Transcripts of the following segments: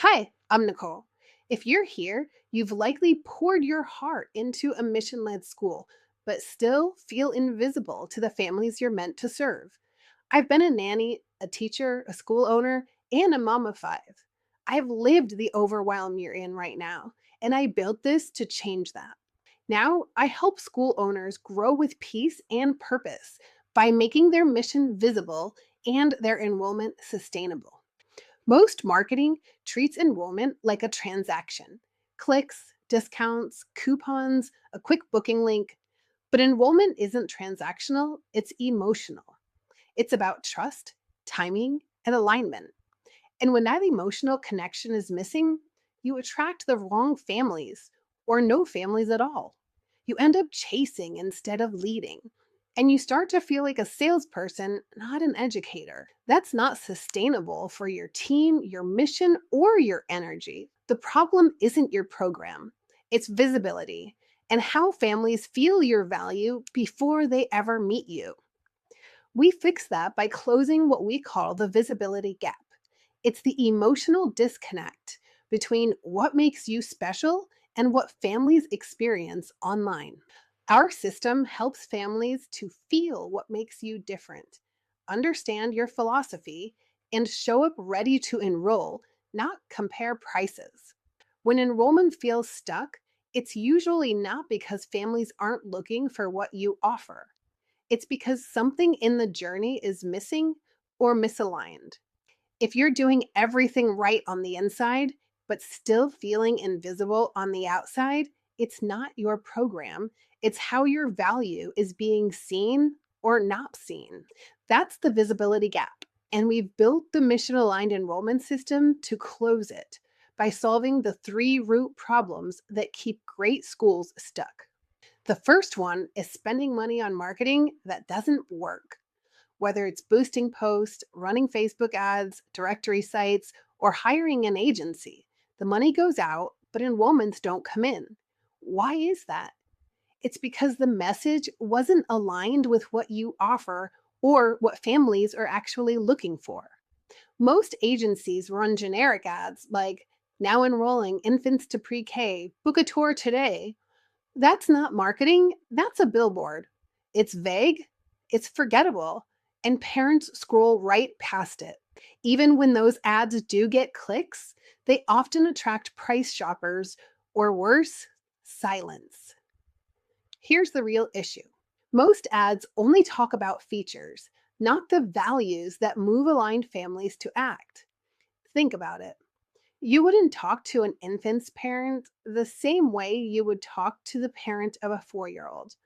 Hi, I'm Nicole. If you're here, you've likely poured your heart into a mission led school, but still feel invisible to the families you're meant to serve. I've been a nanny, a teacher, a school owner, and a mom of five. I've lived the overwhelm you're in right now, and I built this to change that. Now, I help school owners grow with peace and purpose by making their mission visible and their enrollment sustainable. Most marketing treats enrollment like a transaction: clicks, discounts, coupons, a quick booking link. But enrollment isn't transactional, it's emotional. It's about trust, timing, and alignment. And when that emotional connection is missing, you attract the wrong families or no families at all. You end up chasing instead of leading. And you start to feel like a salesperson, not an educator. That's not sustainable for your team, your mission, or your energy. The problem isn't your program, it's visibility and how families feel your value before they ever meet you. We fix that by closing what we call the visibility gap. It's the emotional disconnect between what makes you special and what families experience online. Our system helps families to feel what makes you different, understand your philosophy, and show up ready to enroll, not compare prices. When enrollment feels stuck, it's usually not because families aren't looking for what you offer. It's because something in the journey is missing or misaligned. If you're doing everything right on the inside, but still feeling invisible on the outside, it's not your program. It's how your value is being seen or not seen. That's the visibility gap. And we've built the mission aligned enrollment system to close it by solving the three root problems that keep great schools stuck. The first one is spending money on marketing that doesn't work. Whether it's boosting posts, running Facebook ads, directory sites, or hiring an agency, the money goes out, but enrollments don't come in. Why is that? It's because the message wasn't aligned with what you offer or what families are actually looking for. Most agencies run generic ads like, now enrolling infants to pre K, book a tour today. That's not marketing, that's a billboard. It's vague, it's forgettable, and parents scroll right past it. Even when those ads do get clicks, they often attract price shoppers or worse, silence. Here's the real issue: most ads only talk about features, not the values that move aligned families to act. Think about it. You wouldn't talk to an infant's parent the same way you would talk to the parent of a 4-year-old.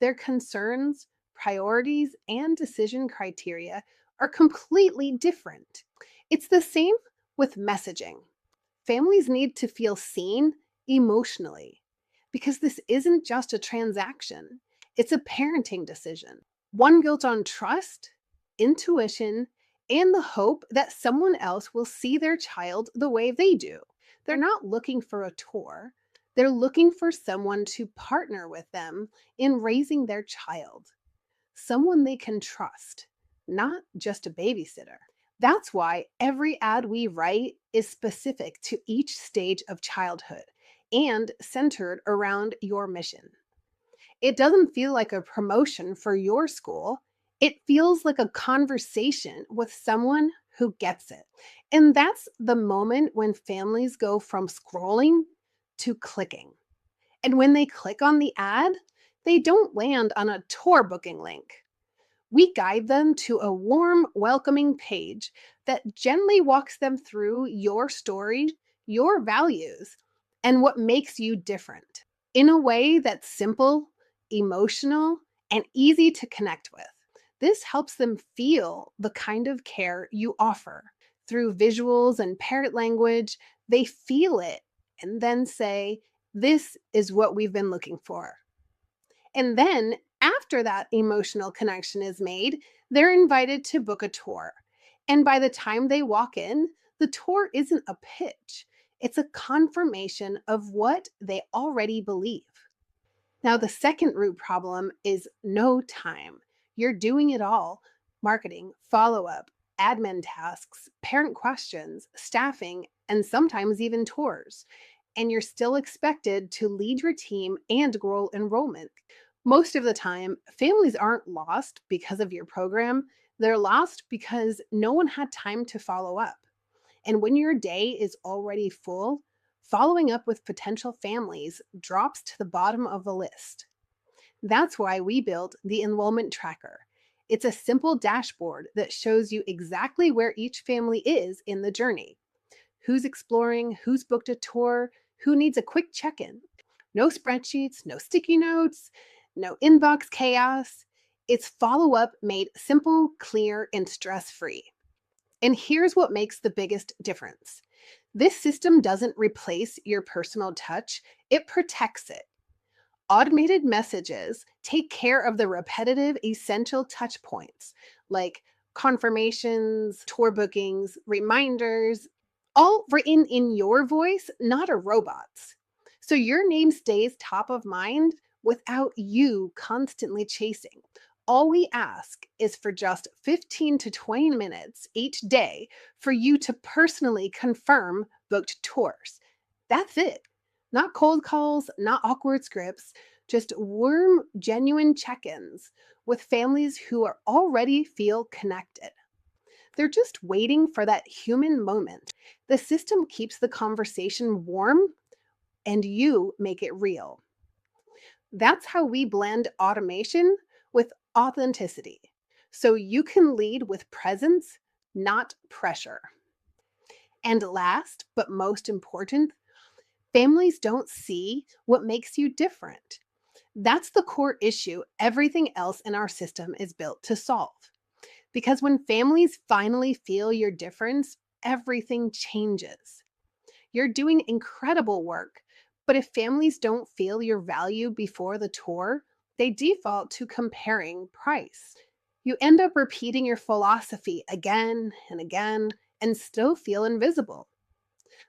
Their concerns, priorities, and decision criteria are completely different. It's the same with messaging. Families need to feel seen emotionally because this isn't just a transaction, it's a parenting decision. One built on trust, intuition, and the hope that someone else will see their child the way they do. They're not looking for a tour, they're looking for someone to partner with them in raising their child, someone they can trust, not just a babysitter. That's why every ad we write is specific to each stage of childhood and centered around your mission. It doesn't feel like a promotion for your school. It feels like a conversation with someone who gets it. And that's the moment when families go from scrolling to clicking. And when they click on the ad, they don't land on a tour booking link. We guide them to a warm, welcoming page that gently walks them through your story, your values, and what makes you different in a way that's simple, emotional, and easy to connect with. This helps them feel the kind of care you offer. Through visuals and parrot language, they feel it and then say, "This is what we've been looking for." And then, after that emotional connection is made, they're invited to book a tour. And by the time they walk in, the tour isn't a pitch, it's a confirmation of what they already believe. Now, the second root problem is no time. You're doing it all: marketing, follow up, admin tasks, parent questions, staffing, and sometimes even tours. And you're still expected to lead your team and grow enrollment. Most of the time, families aren't lost because of your program, they're lost because no one had time to follow up. And when your day is already full, following up with potential families drops to the bottom of the list. That's why we built the enrollment tracker. It's a simple dashboard that shows you exactly where each family is in the journey: who's exploring, who's booked a tour, who needs a quick check in. No spreadsheets, no sticky notes, no inbox chaos. It's follow up made simple, clear, and stress free. And here's what makes the biggest difference: this system doesn't replace your personal touch, it protects it. Automated messages take care of the repetitive, essential touch points like confirmations, tour bookings, reminders, all written in your voice, not a robot's. So your name stays top of mind without you constantly chasing. All we ask is for just 15 to 20 minutes each day for you to personally confirm booked tours. That's it. Not cold calls, not awkward scripts, just warm, genuine check ins with families who are already feel connected. They're just waiting for that human moment. The system keeps the conversation warm and you make it real. That's how we blend automation with authenticity. So you can lead with presence, not pressure. And last, but most important, families don't see what makes you different. That's the core issue everything else in our system is built to solve. Because when families finally feel your difference, everything changes. You're doing incredible work, but if families don't feel your value before the tour, they default to comparing price. You end up repeating your philosophy again and again and still feel invisible.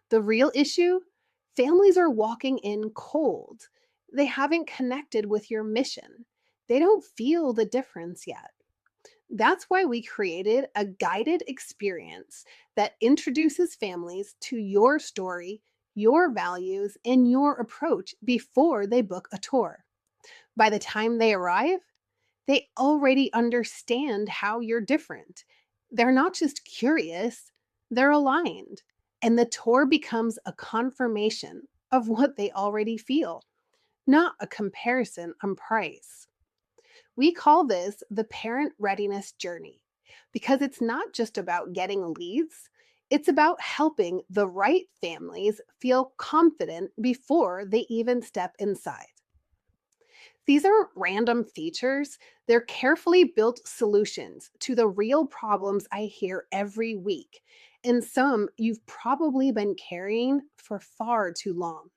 The real issue: families are walking in cold. They haven't connected with your mission. They don't feel the difference yet. That's why we created a guided experience that introduces families to your story, your values, and your approach before they book a tour. By the time they arrive, they already understand how you're different. They're not just curious, they're aligned. And the tour becomes a confirmation of what they already feel, not a comparison on price. We call this the parent readiness journey because it's not just about getting leads, it's about helping the right families feel confident before they even step inside. These aren't random features, they're carefully built solutions to the real problems I hear every week, and some you've probably been carrying for far too long.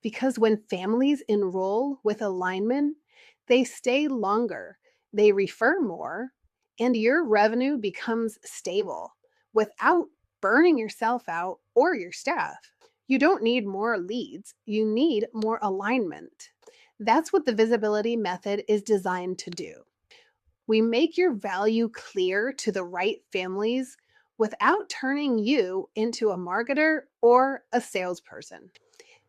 Because when families enroll with alignment, they stay longer, they refer more, and your revenue becomes stable without burning yourself out or your staff. You don't need more leads, you need more alignment. That's what the visibility method is designed to do. We make your value clear to the right families without turning you into a marketer or a salesperson.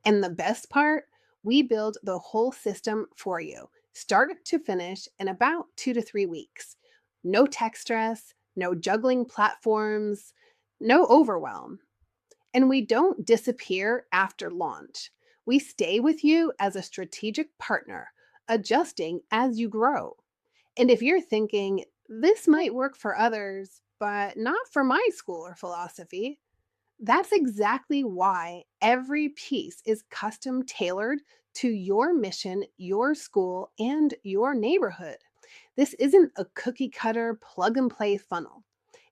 And the best part, we build the whole system for you, start to finish, in about 2 to 3 weeks. No tech stress, no juggling platforms, no overwhelm. And we don't disappear after launch. We stay with you as a strategic partner, adjusting as you grow. And if you're thinking, this might work for others, but not for my school or philosophy, that's exactly why every piece is custom tailored to your mission, your school, and your neighborhood. This isn't a cookie cutter plug and play funnel.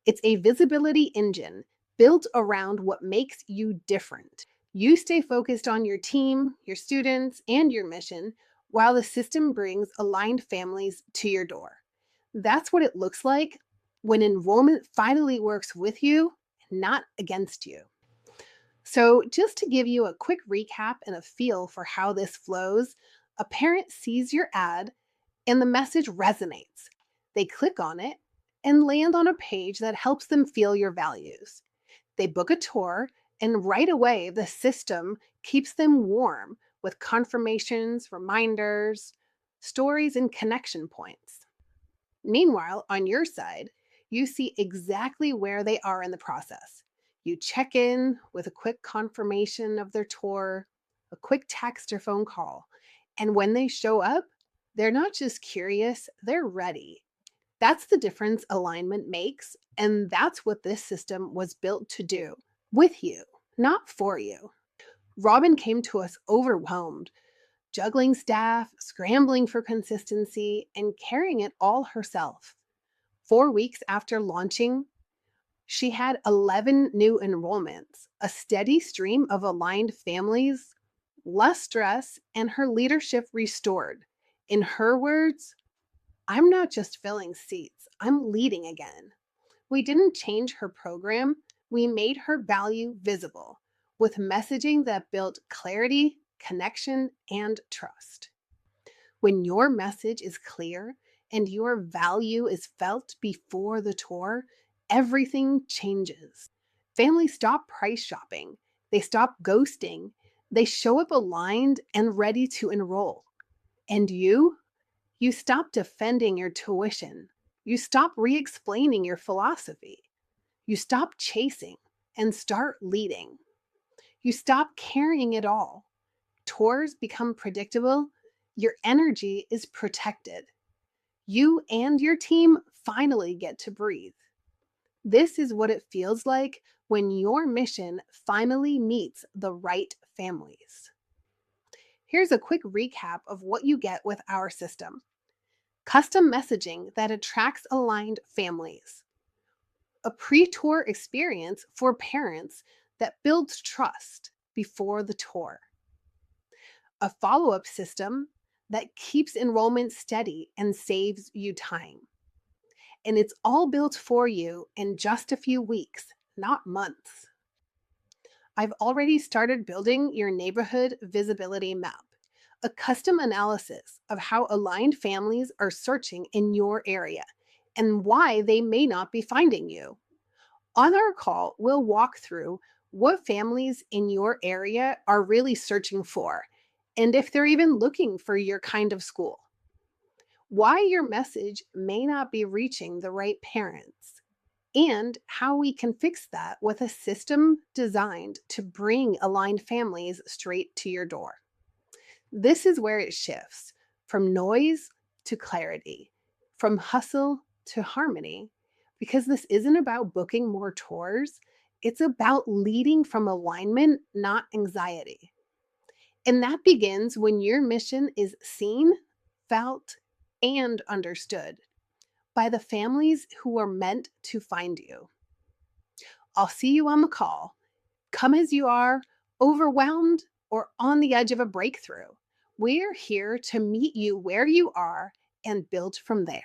It's a visibility engine built around what makes you different. You stay focused on your team, your students, and your mission while the system brings aligned families to your door. That's what it looks like when enrollment finally works with you, not against you. So, just to give you a quick recap and a feel for how this flows, a parent sees your ad and the message resonates. They click on it, and land on a page that helps them feel your values. They book a tour, and right away, the system keeps them warm with confirmations, reminders, stories, and connection points. Meanwhile, on your side, you see exactly where they are in the process. You check in with a quick confirmation of their tour, a quick text or phone call. And when they show up, they're not just curious, they're ready. That's the difference alignment makes. And that's what this system was built to do with you, not for you. Robin came to us overwhelmed, juggling staff, scrambling for consistency, and carrying it all herself. 4 weeks after launching, she had 11 new enrollments, a steady stream of aligned families, less stress, and her leadership restored. In her words, I'm not just filling seats, I'm leading again. We didn't change her program, we made her value visible with messaging that built clarity, connection, and trust. When your message is clear and your value is felt before the tour, everything changes. Families stop price shopping, they stop ghosting, they show up aligned and ready to enroll. And you stop defending your tuition. You stop re explaining your philosophy. You stop chasing and start leading. You stop carrying it all. Tours become predictable. Your energy is protected. You and your team finally get to breathe. This is what it feels like when your mission finally meets the right families. Here's a quick recap of what you get with our system: custom messaging that attracts aligned families, a pre tour experience for parents that builds trust before the tour, a follow up system that keeps enrollment steady and saves you time. And it's all built for you in just a few weeks, not months. I've already started building your neighborhood visibility map, a custom analysis of how aligned families are searching in your area and why they may not be finding you. On our call, we'll walk through what families in your area are really searching for and if they're even looking for your kind of school, why your message may not be reaching the right parents, and how we can fix that with a system designed to bring aligned families straight to your door. This is where it shifts from noise to clarity, from hustle to harmony, because this isn't about booking more tours. It's about leading from alignment, not anxiety. And that begins when your mission is seen, felt, and understood by the families who are meant to find you. I'll see you on the call. Come as you are, overwhelmed or on the edge of a breakthrough. We're here to meet you where you are and build from there.